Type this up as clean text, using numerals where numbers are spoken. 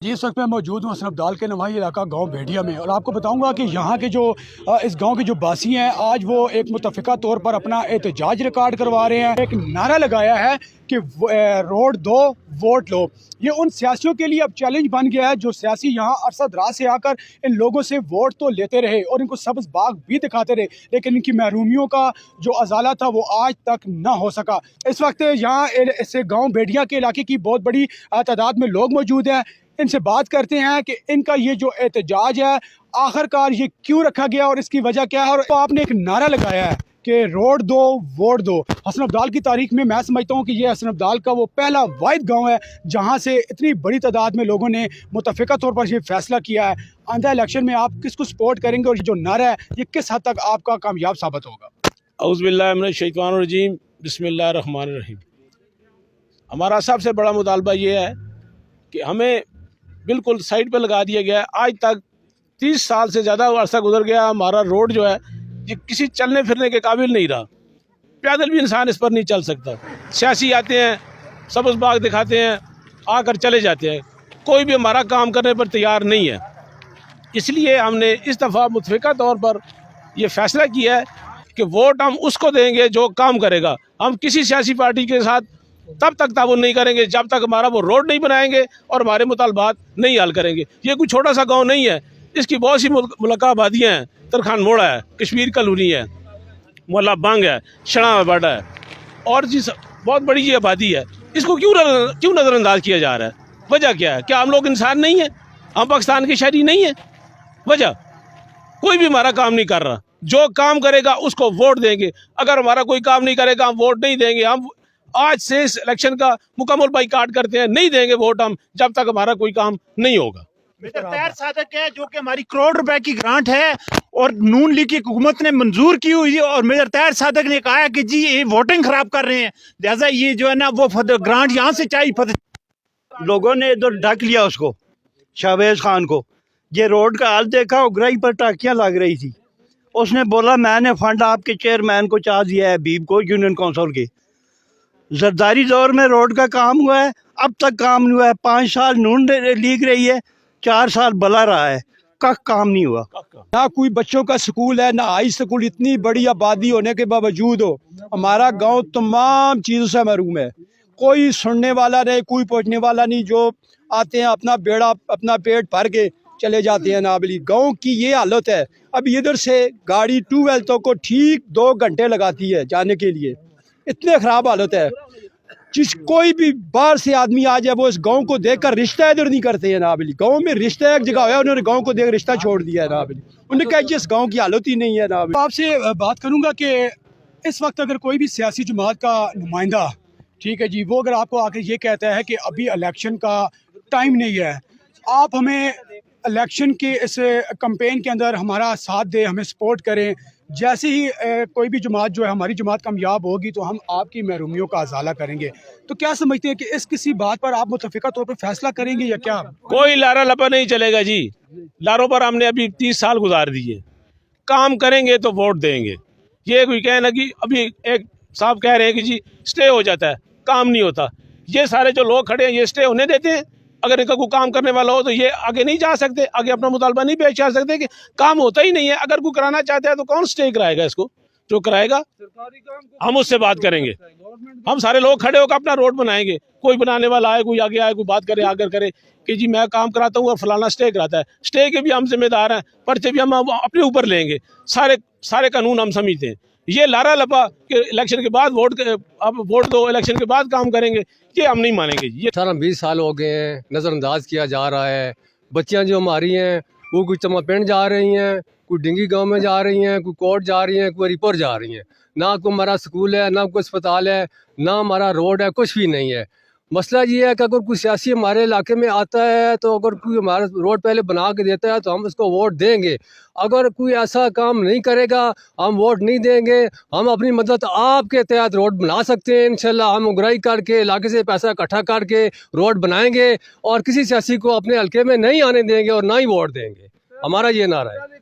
जी इस वक्त मैं मौजूद हूँ हसन के नवाही इलाका गांव भेड़िया में, और आपको बताऊंगा कि यहाँ के जो इस गांव के जो बासी हैं आज वो एक मुतफ़िका तौर पर अपना एहतजाज रिकॉर्ड करवा रहे हैं। एक नारा लगाया है कि रोड दो वोट लो। ये उन सियासियों के लिए अब चैलेंज बन गया है जो सियासी यहाँ अरसा दराज से आकर इन लोगों से वोट तो लेते रहे और इनको सब्ज़ बाग भी दिखाते रहे, लेकिन इनकी महरूमियों का जो अजाला था वो आज तक ना हो सका। इस वक्त यहाँ इस गाँव भेड़िया के इलाके की बहुत बड़ी तादाद में लोग मौजूद हैं। इनसे बात करते हैं कि इनका ये जो एहतजाज है आखिरकार ये क्यों रखा गया और इसकी वजह क्या है। और तो आपने एक नारा लगाया है कि रोड दो वोट दो। हसन अब्दाल की तारीख में मैं समझता हूँ कि ये हसन अब्दाल का वो पहला वाहिद गांव है जहां से इतनी बड़ी तादाद में लोगों ने मुतफ़िका तौर पर ये फैसला किया है। आइंदा इलेक्शन में आप किसको सपोर्ट करेंगे और ये जो नारा है ये किस हद तक आपका कामयाब साबित होगा? औज़ु बिल्लाहि मिनश शैतानिर रजीम, बिस्मिल्लाहिर रहमानिर रहीम। हमारा सबसे बड़ा मुतालबा ये है कि हमें बिल्कुल साइड पे लगा दिया गया है। आज तक 30 साल से ज़्यादा अरसा गुजर गया, हमारा रोड जो है ये किसी चलने फिरने के काबिल नहीं रहा। पैदल भी इंसान इस पर नहीं चल सकता। सियासी आते हैं, सब्ज़ बाग दिखाते हैं, आकर चले जाते हैं, कोई भी हमारा काम करने पर तैयार नहीं है। इसलिए हमने इस दफ़ा मुतफ़िका तौर पर यह फ़ैसला किया है कि वोट हम उसको देंगे जो काम करेगा। हम किसी सियासी पार्टी के साथ तब तक ताउन नहीं करेंगे जब तक हमारा वो रोड नहीं बनाएंगे और हमारे मुतालबात नहीं हल करेंगे। ये कोई छोटा सा गांव नहीं है, इसकी बहुत सी मुल्का आबादियाँ हैं। तरखान मोड़ा है, कश्मीर कॉलोनी है, मोहल्ला बंग है, शड़ा बाडा है और जी बहुत बड़ी ये आबादी है। इसको क्यों नज़रअंदाज किया जा रहा है? वजह क्या है? क्या हम लोग इंसान नहीं हैं? हम पाकिस्तान के शहरी नहीं हैं? वजह कोई भी हमारा काम नहीं कर रहा। जो काम करेगा उसको वोट देंगे, अगर हमारा कोई काम नहीं करेगा हम वोट नहीं देंगे। हम आज से इस इलेक्शन का मुकम्मल बाइकाट करते हैं, नहीं देंगे वोट हम जब तक हमारा कोई काम नहीं होगा। मेजर तैयार सादक है जो कि हमारी करोड़ रुपए की ग्रांट है और नून लीग की हुकूमत ने मंजूर की हुई है, और मेजर तैयार सादक ने कहा है कि जी ये वोटिंग खराब कर रहे हैं, लिहाजा ये जो है ना वो ग्रांट यहाँ से चाहिए। लोगों ने इधर ढक लिया उसको, शाहबाज खान को। ये रोड का हाल देखा, उगराई पर टाकियां लग रही थी। उसने बोला मैंने फंड आपके चेयरमैन को चाह दिया है, बीब को, यूनियन काउंसिल के। जरदारी दौर में रोड का काम हुआ है, अब तक काम नहीं हुआ है। 5 साल नून लीग रही है, 4 साल बला रहा है, कख काम नहीं हुआ। ना कोई बच्चों का स्कूल है, ना हाई स्कूल। इतनी बड़ी आबादी होने के बावजूद हो हमारा गांव तमाम चीज़ों से महरूम है। कोई सुनने वाला नहीं, कोई पहुँचने वाला नहीं। जो आते हैं अपना बेड़ा अपना पेट भर के चले जाते हैं नाबली। गांव की ये हालत है। अब इधर से गाड़ी 12 तक को ठीक 2 घंटे लगाती है जाने के लिए। इतने ख़राब हालत है, जिस कोई भी बाहर से आदमी आ जाए वो इस गांव को देखकर रिश्ता इधर नहीं करते हैं नाबली। गांव में रिश्ता एक जगह है, उन्होंने गांव को देख रिश्ता छोड़ दिया है नाबली। उन्होंने कहा कि इस गांव की हालत ही नहीं है नाबली। आपसे बात करूंगा कि इस वक्त अगर कोई भी सियासी जमात का नुमाइंदा, ठीक है जी, वो अगर आपको आके ये कहता है कि अभी इलेक्शन का टाइम नहीं है, आप हमें इलेक्शन के इस कैंपेन के अंदर हमारा साथ दें, हमें सपोर्ट करें, जैसे ही कोई भी जमात जो है हमारी जमात कामयाब होगी तो हम आपकी महरूमियों का अजाला करेंगे, तो क्या समझते हैं कि इस किसी बात पर आप मुतफ़िका तौर पर फैसला करेंगे या क्या? कोई लारा लपा नहीं चलेगा जी। लारों पर हमने अभी 30 साल गुजार दिए। काम करेंगे तो वोट देंगे। ये कोई कहना कि अभी एक साहब कह रहे हैं कि जी स्टे हो जाता है, काम नहीं होता। ये सारे जो लोग खड़े हैं ये स्टे होने देते हैं? अगर इनका कोई काम करने वाला हो तो ये आगे नहीं जा सकते, आगे अपना मुतालबा नहीं पेश कर सकते कि काम होता ही नहीं है। अगर कोई कराना चाहता है तो कौन स्टे कराएगा? इसको जो कराएगा हम उससे बात करेंगे। हम सारे लोग खड़े होकर अपना रोड बनाएंगे। कोई बनाने वाला आए, कोई आगे आए, कोई बात करे आकर करे कि जी मैं काम कराता हूँ और फलाना स्टे कराता है। स्टे के भी हम जिम्मेदार हैं, पर्चे भी हम अपने ऊपर लेंगे। सारे कानून हम समझते हैं। ये लारा लपा कि इलेक्शन के बाद अब वोट दो, इलेक्शन के बाद काम करेंगे, ये हम नहीं मानेंगे। ये 18-20 साल हो गए हैं, नज़रअंदाज किया जा रहा है। बच्चियां जो हमारी हैं वो कोई चमापिंड जा रही हैं, कोई डिंगी गांव में जा रही हैं, कोई कोट जा रही हैं, कोई रिपोर जा रही हैं। ना कोई हमारा स्कूल है, ना कोई अस्पताल है, ना हमारा रोड है, कुछ भी नहीं है। मसला ये है कि अगर कोई सियासी हमारे इलाके में आता है तो अगर कोई हमारा रोड पहले बना के देता है तो हम उसको वोट देंगे। अगर कोई ऐसा काम नहीं करेगा हम वोट नहीं देंगे। हम अपनी मदद आपके तहत रोड बना सकते हैं। इंशाल्लाह हम उगराई करके इलाके से पैसा इकट्ठा करके रोड बनाएंगे और किसी सियासी को अपने हल्के में नहीं आने देंगे और ना ही वोट देंगे। हमारा ये नारा है।